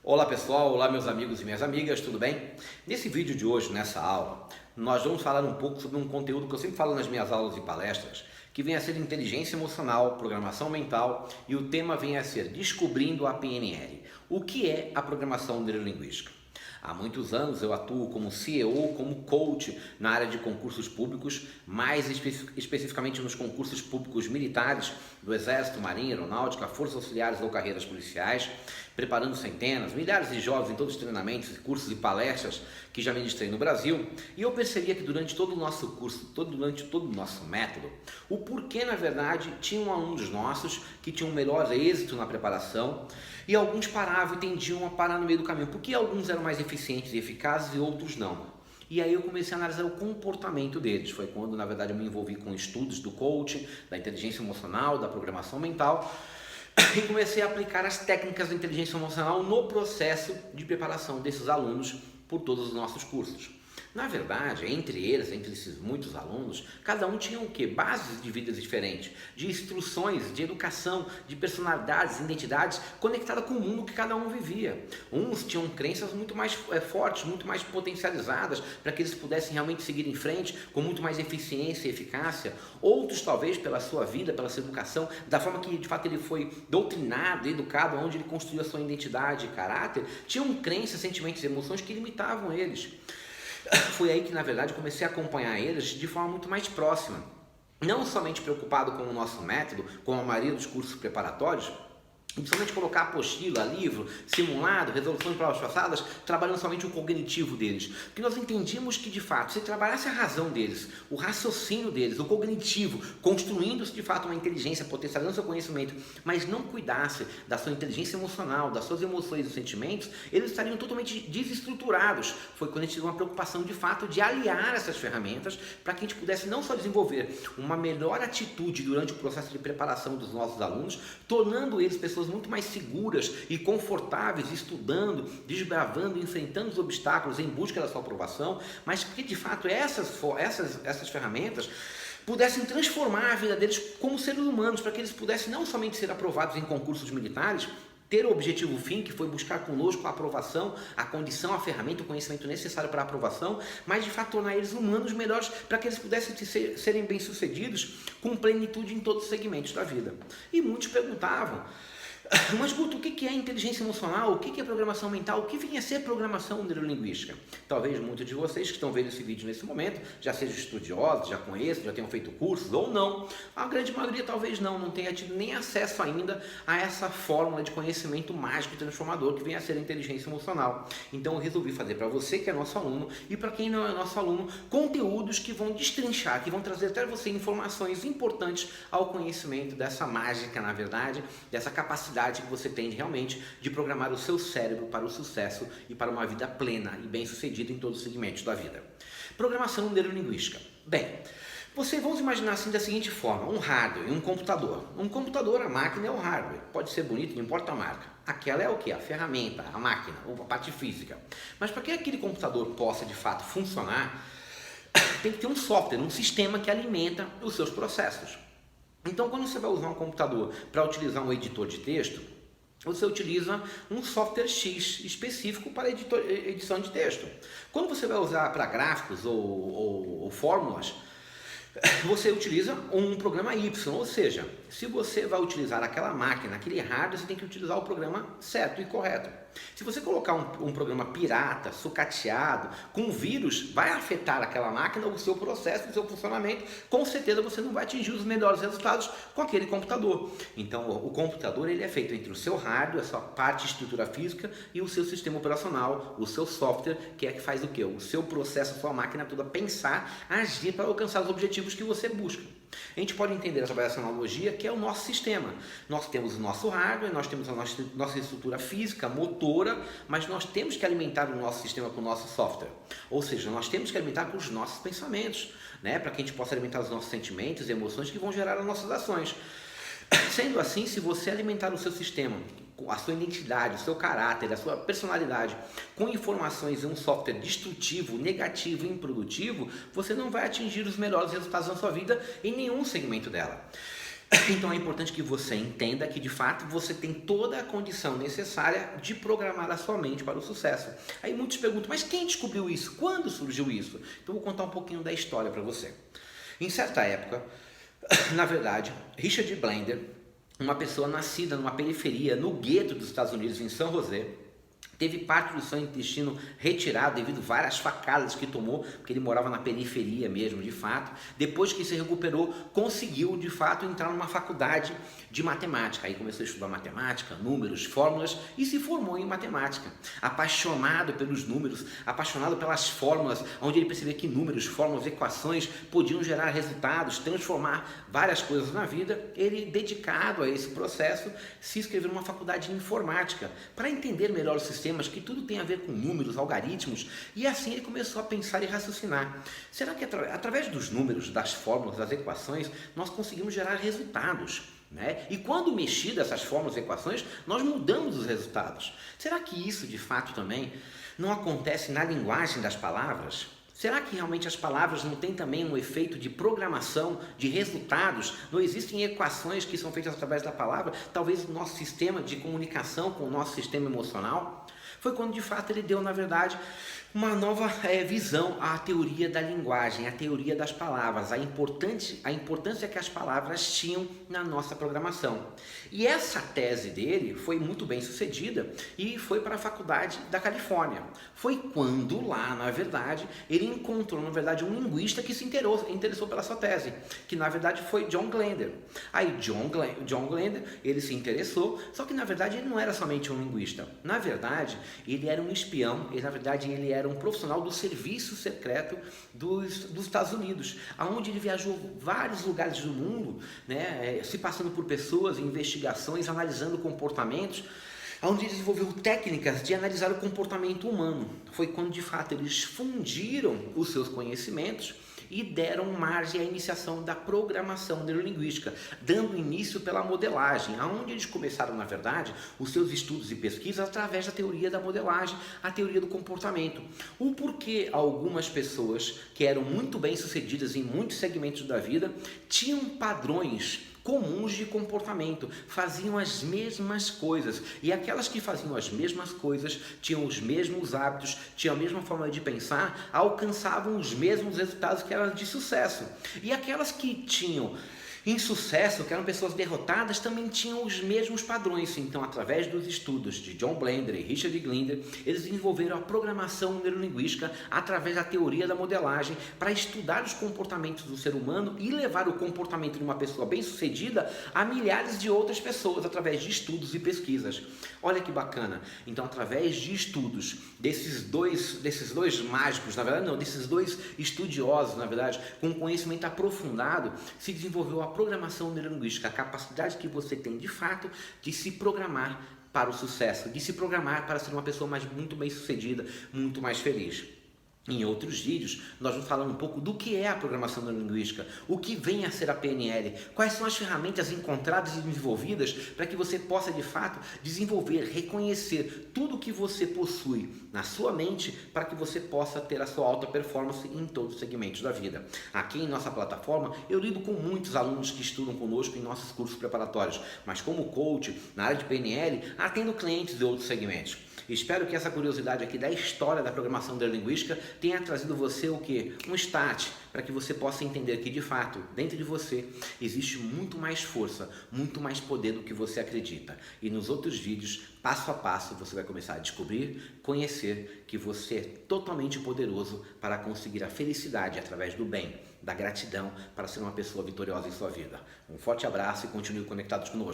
Olá pessoal, olá meus amigos e minhas amigas, tudo bem? Nesse vídeo de hoje, nessa aula, nós vamos falar um pouco sobre um conteúdo que eu sempre falo nas minhas aulas e palestras, que vem a ser inteligência emocional, programação mental, e o tema vem a ser descobrindo a PNL. O que é a programação neurolinguística? Há muitos anos eu atuo como CEO, como coach na área de concursos públicos, mais especificamente nos concursos públicos militares do Exército, Marinha, Aeronáutica, Forças Auxiliares ou carreiras policiais, preparando centenas, milhares de jovens em todos os treinamentos, cursos e palestras que já ministrei no Brasil. E eu percebia que durante todo o nosso curso, durante todo o nosso método, o porquê, na verdade, tinham alunos nossos que tinham melhor êxito na preparação e alguns paravam e tendiam a parar no meio do caminho. Porque alguns eram mais eficientes e eficazes e outros não. E aí eu comecei a analisar o comportamento deles. Foi quando, na verdade, eu me envolvi com estudos do coaching, da inteligência emocional, da programação mental, e comecei a aplicar as técnicas da inteligência emocional no processo de preparação desses alunos por todos os nossos cursos. Na verdade, entre esses muitos alunos, cada um tinha o quê? Bases de vidas diferentes, de instruções, de educação, de personalidades, identidades conectadas com o mundo que cada um vivia. Uns tinham crenças muito mais fortes, muito mais potencializadas, para que eles pudessem realmente seguir em frente com muito mais eficiência e eficácia. Outros, talvez, pela sua vida, pela sua educação, da forma que de fato ele foi doutrinado, educado, onde ele construiu a sua identidade e caráter, tinham crenças, sentimentos e emoções que limitavam eles. Foi aí que, na verdade, eu comecei a acompanhar eles de forma muito mais próxima. Não somente preocupado com o nosso método, como a maioria dos cursos preparatórios, principalmente colocar apostila, livro, simulado, resolução de provas passadas, trabalhando somente o cognitivo deles. Porque nós entendíamos que, de fato, se trabalhasse a razão deles, o raciocínio deles, o cognitivo, construindo-se, de fato, uma inteligência, potencializando seu conhecimento, mas não cuidasse da sua inteligência emocional, das suas emoções e sentimentos, eles estariam totalmente desestruturados. Foi quando a gente teve uma preocupação, de fato, de aliar essas ferramentas para que a gente pudesse não só desenvolver uma melhor atitude durante o processo de preparação dos nossos alunos, tornando eles pessoas muito mais seguras e confortáveis, estudando, desbravando, enfrentando os obstáculos em busca da sua aprovação, mas que de fato essas ferramentas pudessem transformar a vida deles como seres humanos, para que eles pudessem não somente ser aprovados em concursos militares, ter o objetivo fim, que foi buscar conosco a aprovação, a condição, a ferramenta, o conhecimento necessário para a aprovação, mas de fato tornar eles humanos melhores, para que eles pudessem serem bem-sucedidos com plenitude em todos os segmentos da vida. E muitos perguntavam: mas Guto, o que é inteligência emocional? O que é programação mental? O que vem a ser programação neurolinguística? Talvez muitos de vocês que estão vendo esse vídeo nesse momento já sejam estudiosos, já conheçam, já tenham feito cursos ou não. A grande maioria talvez não tenha tido nem acesso ainda a essa fórmula de conhecimento mágico e transformador que vem a ser a inteligência emocional. Então eu resolvi fazer para você que é nosso aluno e para quem não é nosso aluno, conteúdos que vão destrinchar, que vão trazer até você informações importantes ao conhecimento dessa mágica, na verdade, dessa capacidade que você tem realmente de programar o seu cérebro para o sucesso e para uma vida plena e bem-sucedida em todos os segmentos da vida. Programação neurolinguística. Bem, vamos imaginar assim da seguinte forma: um hardware e um computador. Um computador, a máquina é o hardware. Pode ser bonito, não importa a marca. Aquela é o que? A ferramenta, a máquina, a parte física. Mas para que aquele computador possa de fato funcionar, tem que ter um software, um sistema que alimenta os seus processos. Então, quando você vai usar um computador para utilizar um editor de texto, você utiliza um software X específico para edição de texto. Quando você vai usar para gráficos ou fórmulas, você utiliza um programa Y, ou seja, se você vai utilizar aquela máquina, aquele hardware, você tem que utilizar o programa certo e correto. Se você colocar um programa pirata, sucateado, com vírus, vai afetar aquela máquina, o seu processo, o seu funcionamento. Com certeza você não vai atingir os melhores resultados com aquele computador. Então o computador ele é feito entre o seu hardware, a sua parte de estrutura física e o seu sistema operacional, o seu software, que é que faz o quê? O seu processo, a sua máquina toda pensar, agir para alcançar os objetivos que você busca. A gente pode entender através dessa analogia que é o nosso sistema. Nós temos o nosso hardware, nós temos a nossa estrutura física, motora, mas nós temos que alimentar o nosso sistema com o nosso software. Ou seja, nós temos que alimentar com os nossos pensamentos, né? Para que a gente possa alimentar os nossos sentimentos e emoções que vão gerar as nossas ações. Sendo assim, se você alimentar o seu sistema, a sua identidade, o seu caráter, a sua personalidade com informações em um software destrutivo, negativo e improdutivo, você não vai atingir os melhores resultados na sua vida em nenhum segmento dela. Então é importante que você entenda que de fato você tem toda a condição necessária de programar a sua mente para o sucesso. Aí muitos perguntam, mas quem descobriu isso? Quando surgiu isso? Então eu vou contar um pouquinho da história para você. Em certa época, na verdade, Richard Blender, uma pessoa nascida numa periferia, no gueto dos Estados Unidos, em São José, teve parte do seu intestino retirado devido a várias facadas que tomou, porque ele morava na periferia mesmo, de fato. Depois que se recuperou, conseguiu, de fato, entrar numa faculdade de matemática. Aí começou a estudar matemática, números, fórmulas e se formou em matemática. Apaixonado pelos números, apaixonado pelas fórmulas, onde ele percebeu que números, fórmulas, equações podiam gerar resultados, transformar várias coisas na vida. Ele, dedicado a esse processo, se inscreveu numa faculdade de informática para entender melhor o sistema, que tudo tem a ver com números, algoritmos, e assim ele começou a pensar e raciocinar. Será que através dos números, das fórmulas, das equações, nós conseguimos gerar resultados? Né? E quando mexidas essas fórmulas e equações, nós mudamos os resultados. Será que isso de fato também não acontece na linguagem das palavras? Será que realmente as palavras não têm também um efeito de programação, de resultados? Não existem equações que são feitas através da palavra? Talvez o nosso sistema de comunicação com o nosso sistema emocional? Foi quando de fato ele deu, na verdade, uma nova visão à teoria da linguagem, à teoria das palavras, a importância que as palavras tinham na nossa programação. E essa tese dele foi muito bem sucedida e foi para a faculdade da Califórnia. Foi quando lá, na verdade, ele encontrou, na verdade, um linguista que se interessou pela sua tese, que na verdade foi John Glender. Aí John Glender, ele se interessou, só que na verdade ele não era somente um linguista. Na verdade, ele era um espião, na verdade ele era um profissional do serviço secreto dos Estados Unidos, aonde ele viajou vários lugares do mundo, né, se passando por pessoas, investigações, analisando comportamentos, onde desenvolveu técnicas de analisar o comportamento humano. Foi quando de fato eles fundiram os seus conhecimentos e deram margem à iniciação da programação neurolinguística, dando início pela modelagem, aonde eles começaram, na verdade, os seus estudos e pesquisas através da teoria da modelagem, a teoria do comportamento. O porquê algumas pessoas que eram muito bem sucedidas em muitos segmentos da vida tinham padrões comuns de comportamento, faziam as mesmas coisas, e aquelas que faziam as mesmas coisas, tinham os mesmos hábitos, tinham a mesma forma de pensar, alcançavam os mesmos resultados que eram de sucesso. E aquelas que tinham insucesso, que eram pessoas derrotadas, também tinham os mesmos padrões. Então, através dos estudos de John Blender e Richard Glender, eles desenvolveram a programação neurolinguística através da teoria da modelagem para estudar os comportamentos do ser humano e levar o comportamento de uma pessoa bem-sucedida a milhares de outras pessoas através de estudos e pesquisas. Olha que bacana. Então, através de estudos desses dois mágicos, na verdade não, desses dois estudiosos, na verdade, com conhecimento aprofundado, se desenvolveu a programação neurolinguística, a capacidade que você tem de fato de se programar para o sucesso, de se programar para ser uma pessoa muito bem sucedida, muito mais feliz. Em outros vídeos, nós vamos falar um pouco do que é a programação neurolinguística, o que vem a ser a PNL, quais são as ferramentas encontradas e desenvolvidas para que você possa, de fato, desenvolver, reconhecer tudo o que você possui na sua mente para que você possa ter a sua alta performance em todos os segmentos da vida. Aqui em nossa plataforma, eu lido com muitos alunos que estudam conosco em nossos cursos preparatórios, mas como coach, na área de PNL, atendo clientes de outros segmentos. Espero que essa curiosidade aqui da história da programação neurolinguística tenha trazido você o quê? Um start, para que você possa entender que de fato, dentro de você, existe muito mais força, muito mais poder do que você acredita. E nos outros vídeos, passo a passo, você vai começar a descobrir, conhecer que você é totalmente poderoso para conseguir a felicidade através do bem, da gratidão, para ser uma pessoa vitoriosa em sua vida. Um forte abraço e continue conectados conosco.